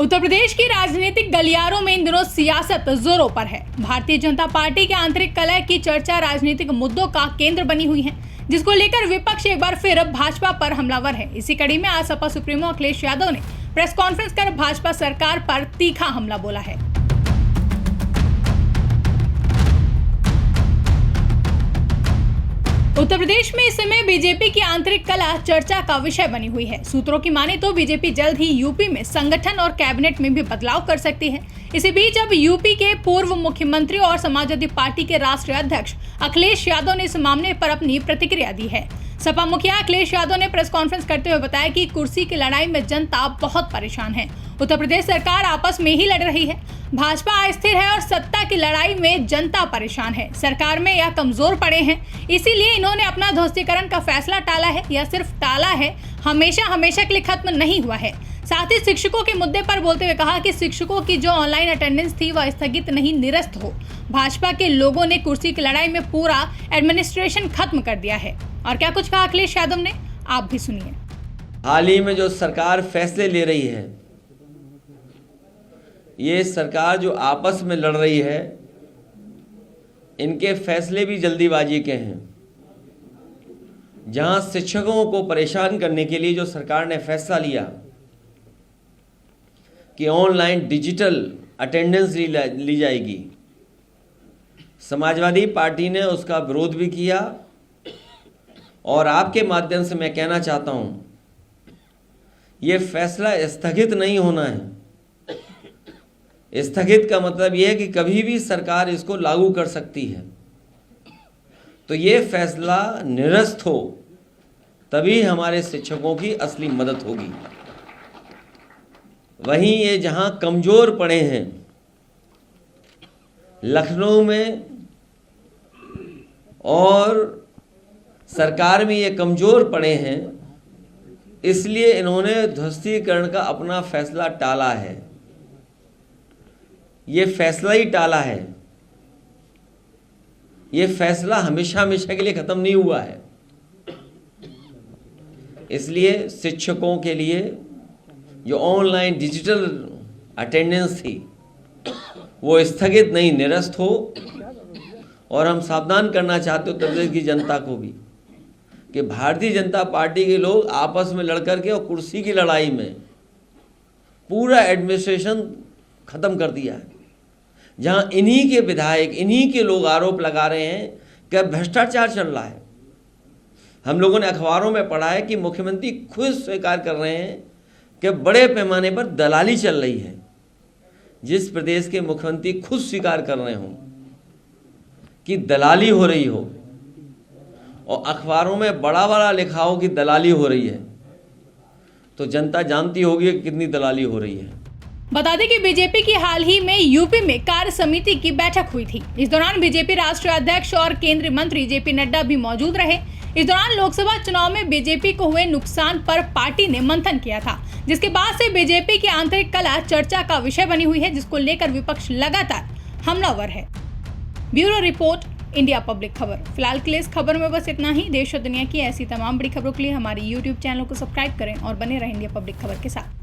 उत्तर प्रदेश की राजनीतिक गलियारों में इन दिनों सियासत जोरों पर है। भारतीय जनता पार्टी के आंतरिक कलह की चर्चा राजनीतिक मुद्दों का केंद्र बनी हुई है, जिसको लेकर विपक्ष एक बार फिर भाजपा पर हमलावर है। इसी कड़ी में आज सपा सुप्रीमो अखिलेश यादव ने प्रेस कॉन्फ्रेंस कर भाजपा सरकार पर तीखा हमला बोला है। उत्तर प्रदेश में इस समय बीजेपी की आंतरिक कलह चर्चा का विषय बनी हुई है। सूत्रों की माने तो बीजेपी जल्द ही यूपी में संगठन और कैबिनेट में भी बदलाव कर सकती है। इसी बीच अब यूपी के पूर्व मुख्यमंत्री और समाजवादी पार्टी के राष्ट्रीय अध्यक्ष अखिलेश यादव ने इस मामले पर अपनी प्रतिक्रिया दी है। सपा मुखिया अखिलेश यादव ने प्रेस कॉन्फ्रेंस करते हुए बताया कि कुर्सी की लड़ाई में जनता बहुत परेशान है। उत्तर प्रदेश सरकार आपस में ही लड़ रही है। भाजपा अस्थिर है और सत्ता की लड़ाई में जनता परेशान है। सरकार में यह कमजोर पड़े हैं, इसीलिए इन्होंने अपना ध्वस्तीकरण का फैसला टाला है। यह सिर्फ टाला है, हमेशा के लिए खत्म नहीं हुआ है। साथ ही शिक्षकों के मुद्दे पर बोलते हुए कहा कि शिक्षकों की जो ऑनलाइन अटेंडेंस थी वह स्थगित नहीं, निरस्त हो। भाजपा के लोगों ने कुर्सी की लड़ाई में पूरा एडमिनिस्ट्रेशन खत्म कर दिया है। और क्या कुछ कहा अखिलेश यादव ने, आप भी सुनिए। हाल ही में जो सरकार फैसले ले रही है, ये सरकार जो आपस में लड़ रही है, इनके फैसले भी जल्दीबाजी के हैं। जहां शिक्षकों को परेशान करने के लिए जो सरकार ने फैसला लिया कि ऑनलाइन डिजिटल अटेंडेंस ली जाएगी, समाजवादी पार्टी ने उसका विरोध भी किया। और आपके माध्यम से मैं कहना चाहता हूं, यह फैसला स्थगित नहीं होना है। स्थगित का मतलब यह है कि कभी भी सरकार इसको लागू कर सकती है। तो ये फैसला निरस्त हो, तभी हमारे शिक्षकों की असली मदद होगी। वहीं ये जहां कमजोर पड़े हैं, लखनऊ में और सरकार में ये कमजोर पड़े हैं, इसलिए इन्होंने ध्वस्तीकरण का अपना फैसला टाला है। ये फैसला ही टाला है। ये फैसला हमेशा के लिए खत्म नहीं हुआ है। इसलिए शिक्षकों के लिए जो ऑनलाइन डिजिटल अटेंडेंस थी वो स्थगित नहीं, निरस्त हो। और हम सावधान करना चाहते उत्तर प्रदेश की जनता को भी कि भारतीय जनता पार्टी के लोग आपस में लड़ करके और कुर्सी की लड़ाई में पूरा एडमिनिस्ट्रेशन खत्म कर दिया है। जहां इन्हीं के विधायक, इन्हीं के लोग आरोप लगा रहे हैं कि भ्रष्टाचार चल रहा है। हम लोगों ने अखबारों में पढ़ा है कि मुख्यमंत्री खुद स्वीकार कर रहे हैं कि बड़े पैमाने पर दलाली चल रही है। जिस प्रदेश के मुख्यमंत्री खुद स्वीकार कर रहे हों कि दलाली हो रही हो और अखबारों में बड़ा लिखा हो कि दलाली हो रही है, तो जनता जानती होगी कि कितनी दलाली हो रही है। बता दें कि बीजेपी की हाल ही में यूपी में कार्य समिति की बैठक हुई थी। इस दौरान बीजेपी राष्ट्रीय अध्यक्ष और केंद्रीय मंत्री जेपी नड्डा भी मौजूद रहे। इस दौरान लोकसभा चुनाव में बीजेपी को हुए नुकसान पर पार्टी ने मंथन किया था, जिसके बाद से बीजेपी की आंतरिक कलह चर्चा का विषय बनी हुई है, जिसको लेकर विपक्ष लगातार हमलावर है। ब्यूरो रिपोर्ट, इंडिया पब्लिक खबर। फिलहाल के लिए इस खबर में बस इतना ही। देश और दुनिया की ऐसी तमाम बड़ी खबरों के लिए हमारे YouTube चैनल को सब्सक्राइब करें और बने रहें इंडिया पब्लिक खबर के साथ।